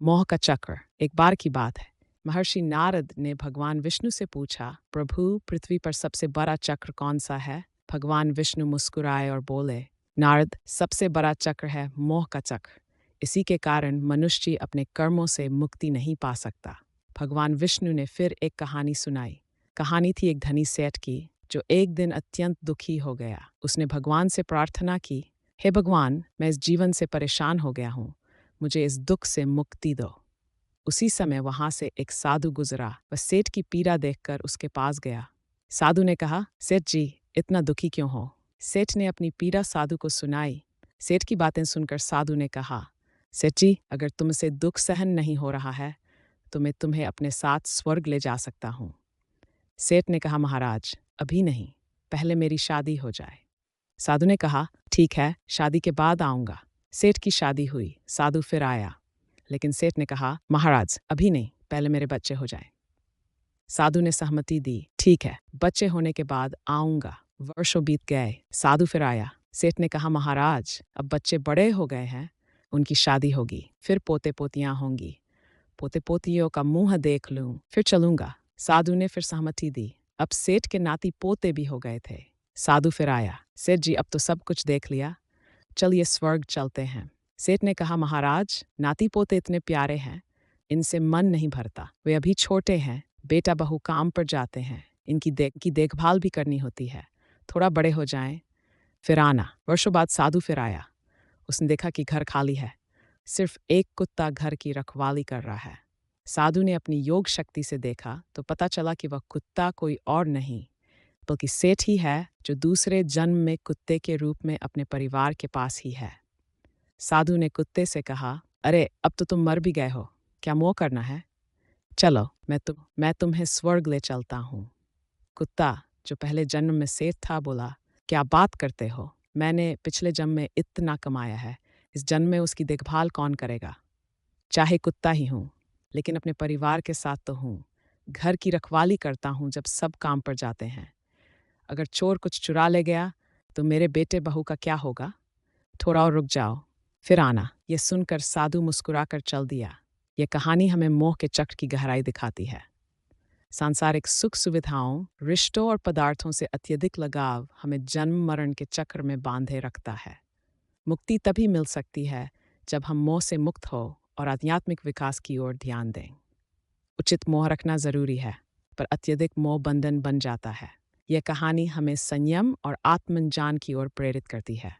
मोह का चक्र। एक बार की बात है, महर्षि नारद ने भगवान विष्णु से पूछा, प्रभु, पृथ्वी पर सबसे बड़ा चक्र कौन सा है? भगवान विष्णु मुस्कुराए और बोले, नारद, सबसे बड़ा चक्र है मोह का चक्र। इसी के कारण मनुष्य अपने कर्मों से मुक्ति नहीं पा सकता। भगवान विष्णु ने फिर एक कहानी सुनाई। कहानी थी एक धनी सेठ की, जो एक दिन अत्यंत दुखी हो गया। उसने भगवान से प्रार्थना की, हे भगवान, मैं इस जीवन से परेशान हो गया हूँ, मुझे इस दुख से मुक्ति दो। उसी समय वहां से एक साधु गुजरा। वह सेठ की पीड़ा देखकर उसके पास गया। साधु ने कहा, सेठ जी, इतना दुखी क्यों हो? सेठ ने अपनी पीड़ा साधु को सुनाई। सेठ की बातें सुनकर साधु ने कहा, सेठ जी, अगर तुमसे दुख सहन नहीं हो रहा है तो मैं तुम्हें अपने साथ स्वर्ग ले जा सकता हूँ। सेठ ने कहा, महाराज, अभी नहीं, पहले मेरी शादी हो जाए। साधु ने कहा, ठीक है, शादी के बाद आऊंगा। सेठ की शादी हुई। साधु फिर आया, लेकिन सेठ ने कहा, महाराज, अभी नहीं, पहले मेरे बच्चे हो जाए। साधु ने सहमति दी, ठीक है, बच्चे होने के बाद आऊंगा। वर्षों बीत गए। साधु फिर आया। सेठ ने कहा, महाराज, अब बच्चे बड़े हो गए हैं, उनकी शादी होगी, फिर पोते पोतियां होंगी। पोते पोतियों का मुंह देख लूं, फिर चलूंगा। साधु ने फिर सहमति दी। अब सेठ के नाती पोते भी हो गए थे। साधु फिर आया, सेठ जी, अब तो सब कुछ देख लिया, चलिए स्वर्ग चलते हैं। सेठ ने कहा, महाराज, नाती पोते इतने प्यारे हैं, इनसे मन नहीं भरता, वे अभी छोटे हैं, बेटा बहू काम पर जाते हैं, इनकी देखभाल भी करनी होती है, थोड़ा बड़े हो जाएं, फिर आना। वर्षों बाद साधु फिर आया। उसने देखा कि घर खाली है, सिर्फ एक कुत्ता घर की रखवाली कर रहा है। साधु ने अपनी योग शक्ति से देखा तो पता चला कि वह कुत्ता कोई और नहीं बल्कि सेठ ही है, जो दूसरे जन्म में कुत्ते के रूप में अपने परिवार के पास ही है। साधु ने कुत्ते से कहा, अरे, अब तो तुम मर भी गए हो, क्या मोह करना है? चलो, मैं तुम्हें स्वर्ग ले चलता हूँ। कुत्ता, जो पहले जन्म में सेठ था, बोला, क्या बात करते हो? मैंने पिछले जन्म में इतना कमाया है, इस जन्म में उसकी देखभाल कौन करेगा? चाहे कुत्ता ही हूँ, लेकिन अपने परिवार के साथ तो हूँ। घर की रखवाली करता हूँ जब सब काम पर जाते हैं। अगर चोर कुछ चुरा ले गया तो मेरे बेटे बहू का क्या होगा? थोड़ा और रुक जाओ, फिर आना। ये सुनकर साधु मुस्कुराकर चल दिया। यह कहानी हमें मोह के चक्र की गहराई दिखाती है। सांसारिक सुख सुविधाओं, रिश्तों और पदार्थों से अत्यधिक लगाव हमें जन्म मरण के चक्र में बांधे रखता है। मुक्ति तभी मिल सकती है जब हम मोह से मुक्त हो और आध्यात्मिक विकास की ओर ध्यान दें। उचित मोह रखना जरूरी है, पर अत्यधिक मोह बंधन बन जाता है। यह कहानी हमें संयम और आत्मज्ञान की ओर प्रेरित करती है।